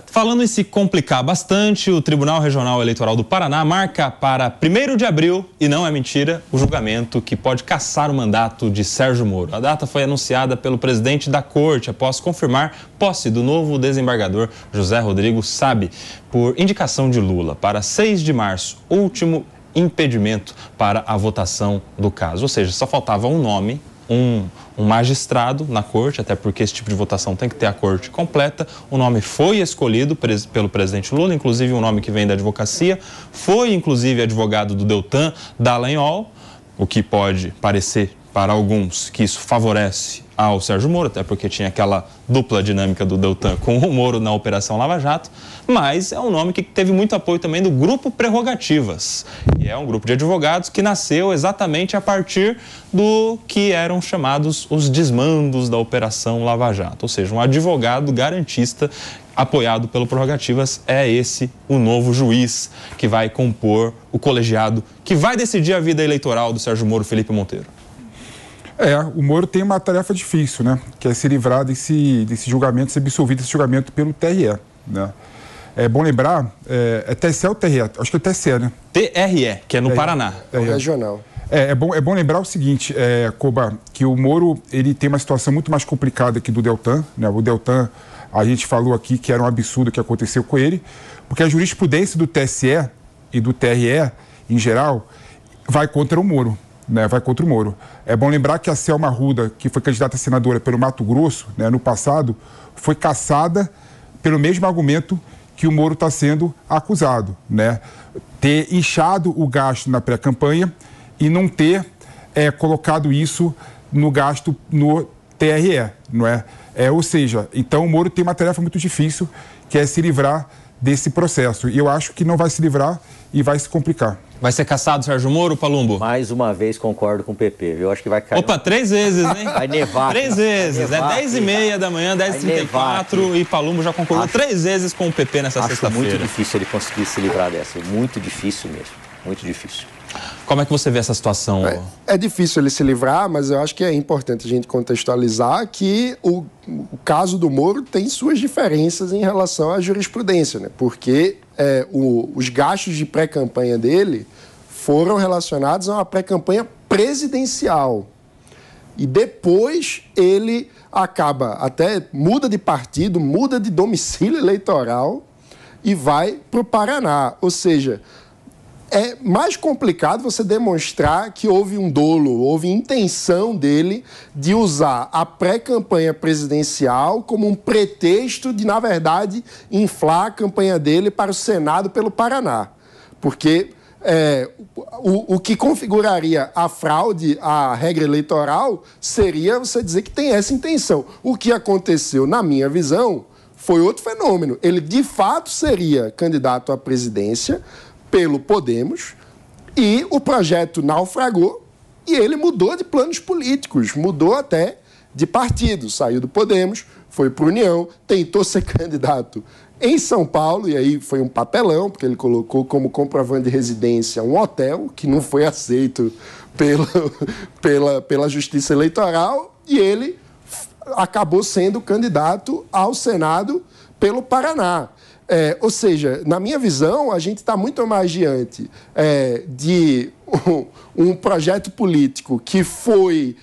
Falando em se complicar bastante, o Tribunal Regional Eleitoral do Paraná marca para 1º de abril, e não é mentira, o julgamento que pode cassar o mandato de Sérgio Moro. A data foi anunciada pelo presidente da corte após confirmar posse do novo desembargador José Rodrigo Sabe, por indicação de Lula, para 6 de março, último impedimento para a votação do caso. Ou seja, só faltava um nome, um magistrado na corte, até porque esse tipo de votação tem que ter a corte completa. O nome foi escolhido pelo presidente Lula, inclusive um nome que vem da advocacia, foi inclusive advogado do Deltan Dallagnol, o que pode parecer para alguns que isso favorece ao Sérgio Moro, até porque tinha aquela dupla dinâmica do Deltan com o Moro na Operação Lava Jato, mas é um nome que teve muito apoio também do Grupo Prerrogativas, e é um grupo de advogados que nasceu exatamente a partir do que eram chamados os desmandos da Operação Lava Jato, ou seja, um advogado garantista apoiado pelo Prerrogativas. É esse o novo juiz que vai compor o colegiado que vai decidir a vida eleitoral do Sérgio Moro, Felipe Monteiro. O Moro tem uma tarefa difícil, né? Que é se livrar desse julgamento, ser absolvido desse julgamento pelo TRE, né? É bom lembrar, é TSE ou TRE? Acho que é TSE, né? TRE, que é no Paraná. É o regional. É bom lembrar o seguinte, Koba, que o Moro, ele tem uma situação muito mais complicada que do Deltan, né? O Deltan, a gente falou aqui que era um absurdo o que aconteceu com ele, porque a jurisprudência do TSE e do TRE, em geral, vai contra o Moro. Vai contra o Moro. É bom lembrar que a Selma Arruda, que foi candidata a senadora pelo Mato Grosso, né, no passado, foi cassada pelo mesmo argumento que o Moro está sendo acusado, né? Ter inchado o gasto na pré-campanha e não ter colocado isso no gasto no TRE, não é? Ou seja, então o Moro tem uma tarefa muito difícil, que é se livrar desse processo. E eu acho que não vai se livrar e vai se complicar. Vai ser cassado Sérgio Moro, Palumbo? Mais uma vez concordo com o PP, viu? Eu acho que vai cair. Opa, 3 vezes, hein? Vai nevar. 3 vezes, né? 10h30 da manhã, 10h34, e Palumbo já concordou 3 vezes com o PP nessa sexta-feira. Acho muito difícil ele conseguir se livrar dessa, muito difícil mesmo, muito difícil. Como é que você vê essa situação? É difícil ele se livrar, mas eu acho que é importante a gente contextualizar que o caso do Moro tem suas diferenças em relação à jurisprudência, né? Porque os gastos de pré-campanha dele foram relacionados a uma pré-campanha presidencial. E depois ele muda de partido, muda de domicílio eleitoral e vai para o Paraná. Ou seja, é mais complicado você demonstrar que houve um dolo, houve intenção dele de usar a pré-campanha presidencial como um pretexto de, na verdade, inflar a campanha dele para o Senado pelo Paraná. Porque o que configuraria a fraude à regra eleitoral seria você dizer que tem essa intenção. O que aconteceu, na minha visão, foi outro fenômeno. Ele, de fato, seria candidato à presidência pelo Podemos, e o projeto naufragou e ele mudou de planos políticos, mudou até de partido, saiu do Podemos, foi para a União, tentou ser candidato em São Paulo, e aí foi um papelão, porque ele colocou como comprovante de residência um hotel, que não foi aceito pela Justiça Eleitoral, e ele acabou sendo candidato ao Senado pelo Paraná. Ou seja, na minha visão, a gente está muito mais diante de um projeto político que foi,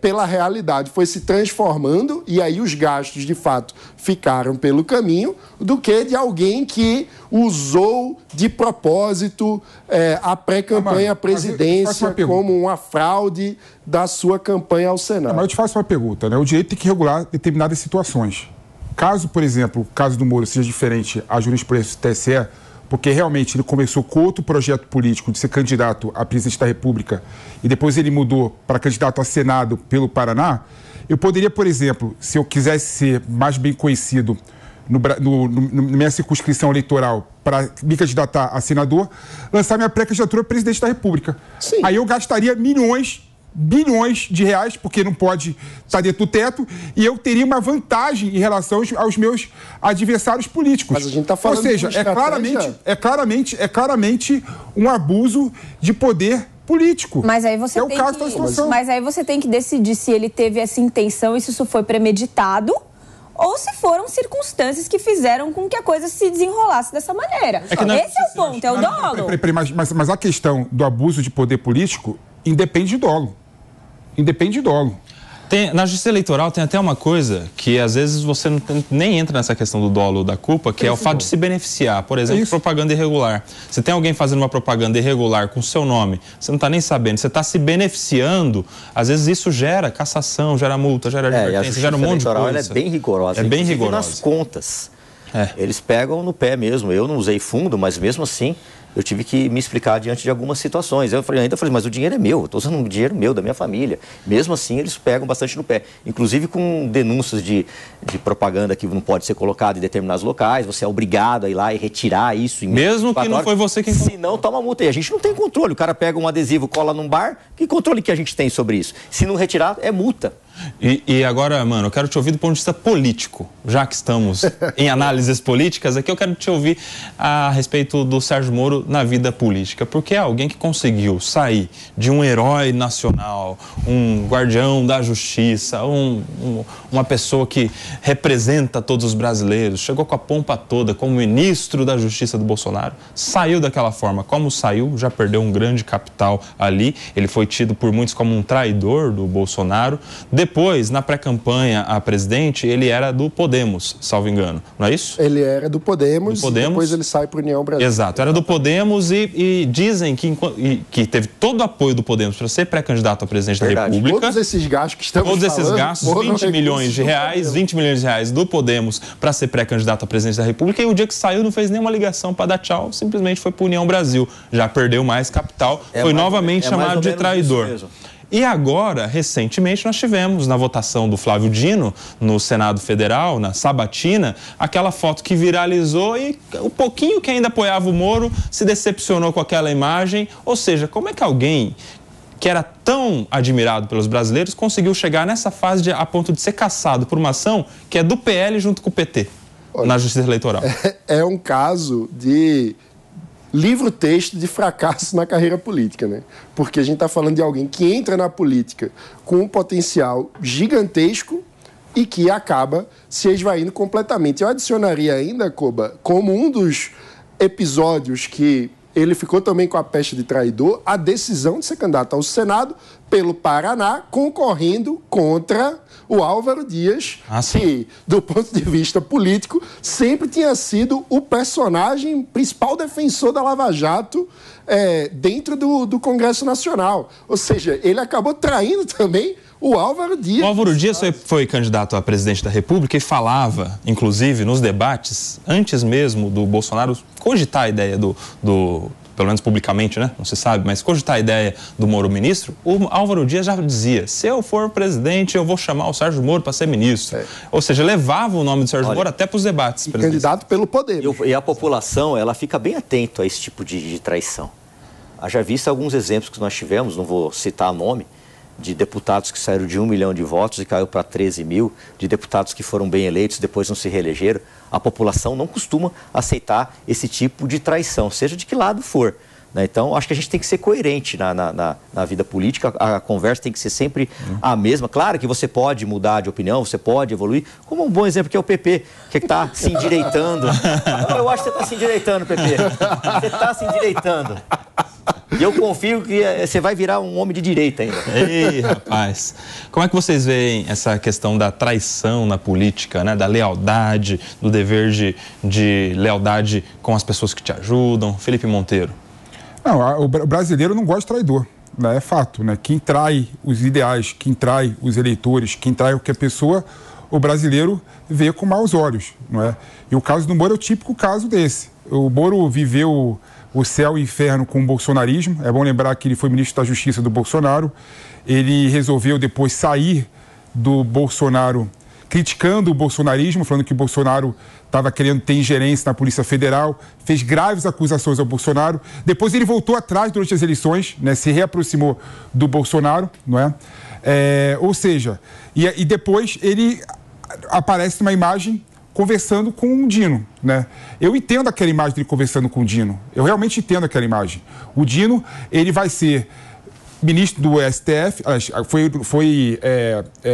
pela realidade, foi se transformando, e aí os gastos, de fato, ficaram pelo caminho, do que de alguém que usou de propósito a pré-campanha à presidência como uma fraude da sua campanha ao Senado. Mas eu te faço uma pergunta, né? O direito tem que regular determinadas situações. Caso, por exemplo, o caso do Moro seja diferente à jurisprudência do TSE, porque realmente ele começou com outro projeto político de ser candidato a presidente da República e depois ele mudou para candidato a Senado pelo Paraná, eu poderia, por exemplo, se eu quisesse ser mais bem conhecido na minha circunscrição eleitoral para me candidatar a senador, lançar minha pré-candidatura a presidente da República. Sim. Aí eu gastaria bilhões de reais, porque não pode estar dentro do teto, e eu teria uma vantagem em relação aos meus adversários políticos. Mas a gente está falando. Ou seja, é claramente um abuso de poder político. Mas aí você Mas aí você tem que decidir se ele teve essa intenção e se isso foi premeditado ou se foram circunstâncias que fizeram com que a coisa se desenrolasse dessa maneira. Esse é o ponto, é o dolo. Mas a questão do abuso de poder político independe de dolo. Independe de dolo. Na justiça eleitoral tem até uma coisa que às vezes você nem entra nessa questão do dolo ou da culpa, que é o fato de se beneficiar. Por exemplo, propaganda irregular. Se tem alguém fazendo uma propaganda irregular com o seu nome, você não está nem sabendo, você está se beneficiando, às vezes isso gera cassação, gera multa, gera advertência, gera um monte de coisa. Ela é bem rigorosa. É bem rigorosa. Nas contas. Eles pegam no pé mesmo. Eu não usei fundo, mas mesmo assim eu tive que me explicar diante de algumas situações. Eu ainda falei, mas o dinheiro é meu, eu estou usando um dinheiro meu, da minha família. Mesmo assim, eles pegam bastante no pé. Inclusive com denúncias de propaganda que não pode ser colocada em determinados locais, você é obrigado a ir lá e retirar isso. Mesmo que não foi você quem... Se não, toma multa. E a gente não tem controle. O cara pega um adesivo, cola num bar, que controle que a gente tem sobre isso? Se não retirar, é multa. E agora, mano, eu quero te ouvir do ponto de vista político. Já que estamos em análises políticas, aqui eu quero te ouvir a respeito do Sérgio Moro na vida política. Porque é alguém que conseguiu sair de um herói nacional, um guardião da justiça, uma pessoa que representa todos os brasileiros, chegou com a pompa toda como ministro da Justiça do Bolsonaro, saiu daquela forma como saiu, já perdeu um grande capital ali, ele foi tido por muitos como um traidor do Bolsonaro. Depois, na pré-campanha a presidente, ele era do Podemos, salvo engano, não é isso? Ele era do Podemos, e depois ele sai para a União Brasil. Exato, era do Podemos e dizem que teve todo o apoio do Podemos para ser pré-candidato a presidente da República. Todos esses gastos que estamos falando... Todos esses gastos, 20 milhões de reais do Podemos para ser pré-candidato a presidente da República, e o dia que saiu não fez nenhuma ligação para dar tchau, simplesmente foi para a União Brasil. Já perdeu mais capital, foi novamente chamado de traidor. E agora, recentemente, nós tivemos na votação do Flávio Dino, no Senado Federal, na sabatina, aquela foto que viralizou e o pouquinho que ainda apoiava o Moro se decepcionou com aquela imagem. Ou seja, como é que alguém que era tão admirado pelos brasileiros conseguiu chegar nessa fase a ponto de ser cassado por uma ação que é do PL junto com o PT, na Justiça Eleitoral? É um caso de... livro-texto de fracasso na carreira política, né? Porque a gente está falando de alguém que entra na política com um potencial gigantesco e que acaba se esvaindo completamente. Eu adicionaria ainda, Koba, como um dos episódios que ele ficou também com a peste de traidor, a decisão de ser candidato ao Senado pelo Paraná, concorrendo contra o Álvaro Dias, que, do ponto de vista político, sempre tinha sido o personagem principal defensor da Lava Jato dentro do Congresso Nacional. Ou seja, ele acabou traindo também o Álvaro Dias. O Álvaro Dias foi candidato a presidente da República e falava, inclusive, nos debates, antes mesmo do Bolsonaro cogitar a ideia pelo menos publicamente, né? Não se sabe, mas cogitar a ideia do Moro ministro, o Álvaro Dias já dizia, se eu for presidente, eu vou chamar o Sérgio Moro para ser ministro. Ou seja, levava o nome do Sérgio Moro até para os debates. Candidato pelo poder. E a população, ela fica bem atenta a esse tipo de traição. Já visto alguns exemplos que nós tivemos, não vou citar nome, de deputados que saíram de 1 milhão de votos e caiu para 13 mil, de deputados que foram bem eleitos e depois não se reelegeram. A população não costuma aceitar esse tipo de traição, seja de que lado for. Né? Então, acho que a gente tem que ser coerente na vida política, a conversa tem que ser sempre a mesma. Claro que você pode mudar de opinião, você pode evoluir, como um bom exemplo que é o PP, que está se endireitando. Eu acho que você está se endireitando, PP. Você está se endireitando. E eu confio que você vai virar um homem de direita ainda. Ei, rapaz. Como é que vocês veem essa questão da traição na política, né? Da lealdade, do dever de lealdade com as pessoas que te ajudam? Felipe Monteiro. Não, o brasileiro não gosta de traidor, né? É fato, né? Quem trai os ideais, quem trai os eleitores, quem trai qualquer pessoa, o brasileiro vê com maus olhos, não é? E o caso do Moro é o típico caso desse. O Moro viveu o céu e o inferno com o bolsonarismo. É bom lembrar que ele foi ministro da Justiça do Bolsonaro. Ele resolveu depois sair do Bolsonaro, criticando o bolsonarismo, falando que o Bolsonaro estava querendo ter ingerência na Polícia Federal, fez graves acusações ao Bolsonaro. Depois ele voltou atrás durante as eleições, né, se reaproximou do Bolsonaro, não é? Ou seja, e depois ele aparece numa imagem conversando com o Dino, né? Eu entendo aquela imagem dele conversando com o Dino. Eu realmente entendo aquela imagem. O Dino, ele vai ser ministro do STF,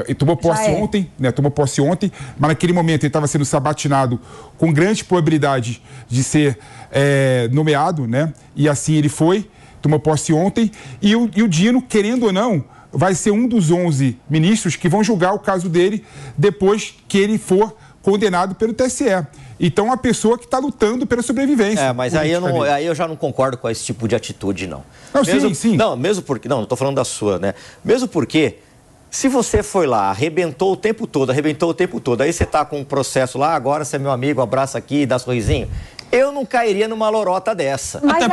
ele tomou posse ontem, né? Tomou posse ontem, mas naquele momento ele estava sendo sabatinado com grande probabilidade de ser nomeado, né? E assim ele foi, tomou posse ontem, e o Dino, querendo ou não, vai ser um dos 11 ministros que vão julgar o caso dele depois que ele for condenado pelo TSE. Então, a pessoa que está lutando pela sobrevivência. Mas aí eu já não concordo com esse tipo de atitude, não. Não, mesmo, sim. Não, mesmo porque... Não, estou falando da sua, né? Mesmo porque, se você foi lá, arrebentou o tempo todo, aí você está com um processo lá, agora você é meu amigo, abraça aqui, dá sorrisinho. Eu não cairia numa lorota dessa. Mas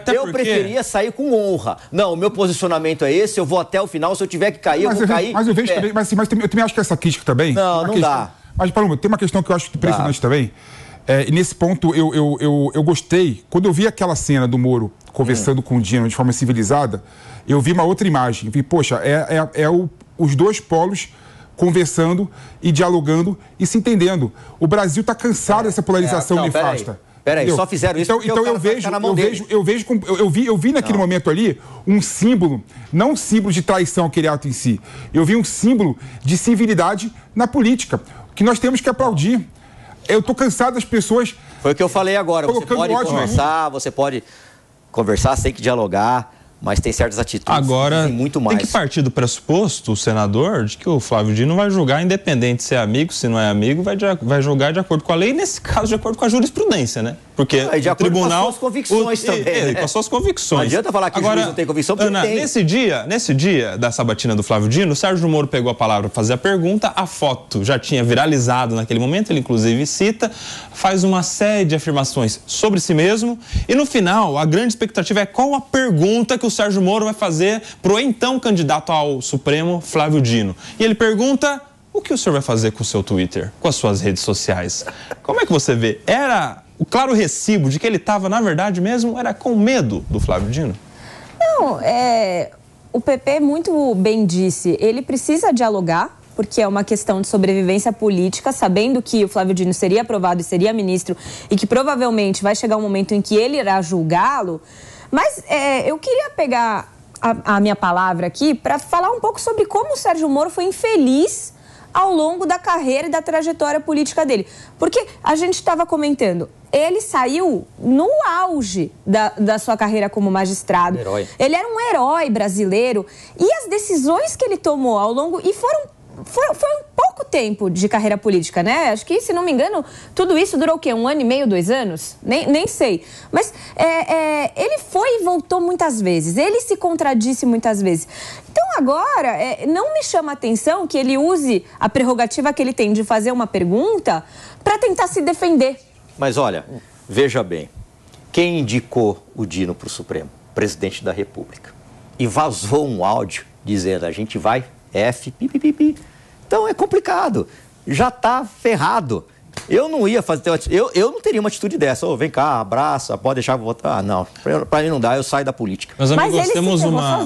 eu preferia sair com honra. Não, o meu posicionamento é esse, eu vou até o final, se eu tiver que cair, eu vou cair. Mas eu vejo também, mas eu também acho que essa crítica também... Não dá. Mas, Paloma, tem uma questão que eu acho impressionante também. E nesse ponto, eu gostei. Quando eu vi aquela cena do Moro conversando com o Dino de forma civilizada, eu vi uma outra imagem. Eu vi, poxa, os dois polos conversando e dialogando e se entendendo. O Brasil está cansado dessa polarização nefasta. Peraí, só fizeram isso porque então eu vi naquele momento ali um símbolo, não um símbolo de traição, aquele ato em si. Eu vi um símbolo de civilidade na política, que nós temos que aplaudir. Eu estou cansado das pessoas... Foi o que eu falei agora. Você pode conversar, você tem que dialogar, mas tem certas atitudes. Agora, muito mais. Tem que partir do pressuposto, o senador, de que o Flávio Dino vai julgar independente se é amigo, se não é amigo, vai julgar de acordo com a lei, e nesse caso, de acordo com a jurisprudência, né? Porque o tribunal... com as suas convicções também, com as suas convicções. Não adianta falar que o juiz não tem convicção, porque Ana, tem. Nesse dia da sabatina do Flávio Dino, o Sérgio Moro pegou a palavra para fazer a pergunta, a foto já tinha viralizado naquele momento, ele inclusive cita, faz uma série de afirmações sobre si mesmo, e no final, a grande expectativa é qual a pergunta que o Sérgio Moro vai fazer para o então candidato ao Supremo, Flávio Dino. E ele pergunta: o que o senhor vai fazer com o seu Twitter, com as suas redes sociais? Como é que você vê? Era o claro recibo de que ele estava, na verdade mesmo, era com medo do Flávio Dino? Não, o PP muito bem disse, ele precisa dialogar, porque é uma questão de sobrevivência política, sabendo que o Flávio Dino seria aprovado e seria ministro, e que provavelmente vai chegar um momento em que ele irá julgá-lo. Mas eu queria pegar a minha palavra aqui para falar um pouco sobre como o Sérgio Moro foi infeliz ao longo da carreira e da trajetória política dele. Porque a gente estava comentando, ele saiu no auge da sua carreira como magistrado. Herói. Ele era um herói brasileiro. E as decisões que ele tomou ao longo... E foi um pouco tempo de carreira política, né? Acho que, se não me engano, tudo isso durou o quê? 1 ano e meio, 2 anos? Nem sei. Mas ele foi e voltou muitas vezes. Ele se contradisse muitas vezes. Então, agora, não me chama a atenção que ele use a prerrogativa que ele tem de fazer uma pergunta para tentar se defender. Mas, olha, veja bem. Quem indicou o Dino para o Supremo? Presidente da República. E vazou um áudio dizendo: a gente vai... pipipipi. Então é complicado, já tá ferrado. Eu não ia fazer, eu não teria uma atitude dessa. Vem cá, abraça, pode deixar eu votar. Não, pra mim não dá, eu saio da política. Meus amigos, temos uma